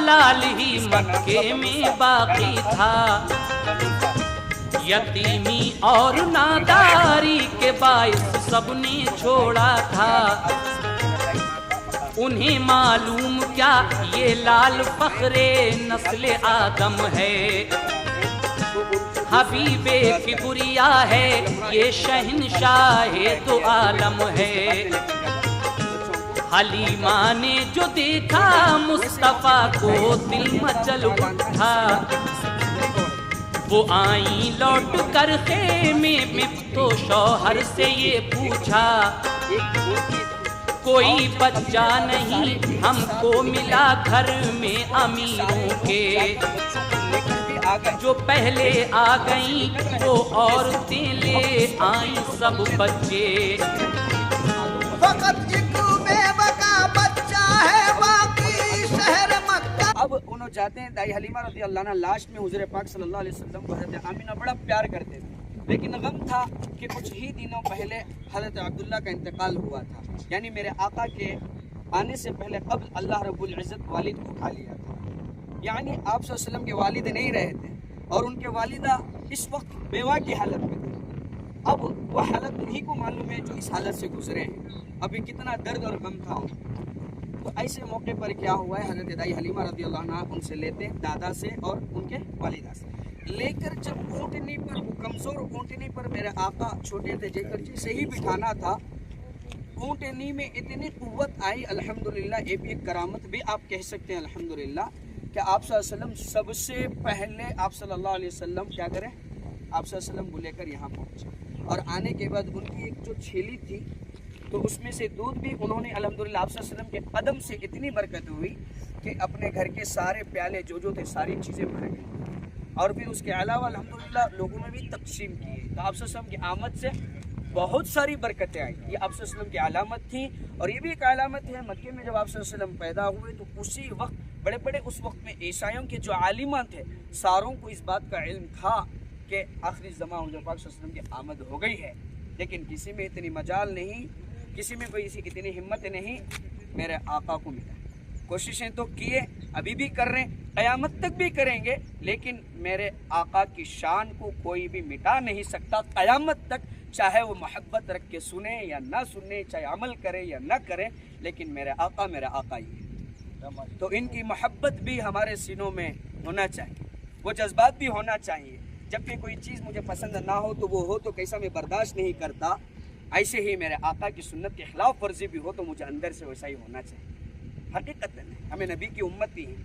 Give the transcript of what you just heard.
लाल ही मक्के में बाकी था। यतीमी और नादारी के बाइस सबने छोड़ा था। उन्हें मालूम क्या ये लाल फखरे नस्ल आदम है, हबीबे किबरिया है, ये शहंशाहे दो आलम है। हलीमा ने जो देखा मुस्तफा को दिल मचल उठा, वो आई लौट कर खेमे में तो शौहर से ये पूछा, कोई बच्चा नहीं हमको मिला घर में अमीरों के, जो पहले आ गई वो औरतें ले आई सब बच्चे। अब उन्होंने जाते हैं दाई हलीमा रज़ी अल्लाह अन्हा लास्ट में हुज़ूर पाक सल्लल्लाहु अलैहि वसल्लम को हज़रत आमिना बड़ा प्यार करते थे, लेकिन गम था कि कुछ ही दिनों पहले हज़रत अब्दुल्ला का इंतकाल हुआ था। यानी मेरे आका के आने से पहले कब्ल अल्लाह रब्बुल इज़्ज़त वालिद को उठा लिया था। यानी आप सल्लल्लाहु अलैहि वसल्लम के वालिद नहीं रहे थे और उनके वालिदा इस वक्त बेवा की हालत में थी। अब वो हालत उन्हीं को मालूम है जो इस हालत से गुजरे हैं, अभी कितना दर्द और गम था। तो ऐसे मौके पर क्या हुआ है, हज़रत दाई हलीमा रज़ी अल्लाह अन्हा उनसे लेते हैं, दादा से और उनके वालिदा से लेकर, जब ऊँटनी पर, कमज़ोर ऊँटनी पर मेरे आका छोटे थे जेकर जिसे ही बिठाना था, ऊँटनी में इतनी कुव्वत आई अल्हम्दुलिल्लाह। ये भी एक करामत भी आप कह सकते हैं अल्हम्दुलिल्लाह कि आप सल्लल्लाहु अलैहि वसल्लम सबसे पहले आप सल्लल्लाहु अलैहि वसल्लम क्या करें, आप सल्लल्लाहु अलैहि वसल्म को लेकर यहाँ पहुँचे और आने के बाद उनकी एक जो छेली थी तो उसमें से दूध भी उन्होंने अल्हम्दुलिल्लाह आप सल्लल्लाहु अलैहि वसल्लम के कदम से इतनी बरकत हुई कि अपने घर के सारे प्याले जो थे सारी चीज़ें भर गई और फिर उसके अलावा अल्हम्दुलिल्लाह लोगों में भी तकसीम किए। तो आप सल्लल्लाहु अलैहि वसल्लम की आमद से बहुत सारी बरकतें आई, ये आप सल्लल्लाहु अलैहि वसल्लम की अलामत थी। और ये भी एक अलामत है, मक्के में जब आप सल्लल्लाहु अलैहि वसल्लम पैदा हुए तो उसी वक्त बड़े बड़े उस वक्त में ईसाइयों के जो आलिमा थे सारों को इस बात का इल्म था कि आखिरी ज़मां हुज़ूर पाक सल्लल्लाहु अलैहि वसल्लम की आमद हो गई है, लेकिन किसी में इतनी मजाल नहीं, किसी में कोई इतनी हिम्मत नहीं, मेरे आका को मिला। कोशिशें तो किए, अभी भी कर रहे हैं, क़यामत तक भी करेंगे, लेकिन मेरे आका की शान को कोई भी मिटा नहीं सकता क़यामत तक, चाहे वो मोहब्बत रख के सुने या ना सुने, चाहे अमल करे या ना करे, लेकिन मेरे आका ही है। तो इनकी मोहब्बत भी हमारे सीनों में होना चाहिए, वो जज्बात भी होना चाहिए। जब भी कोई चीज़ मुझे पसंद ना हो तो वो हो तो कैसा मैं बर्दाश्त नहीं करता, ऐसे ही मेरे आका की सुन्नत के खिलाफ वर्जी भी हो तो मुझे अंदर से वैसा ही होना चाहिए। हकीकत है, हमें नबी की उम्मत ही है,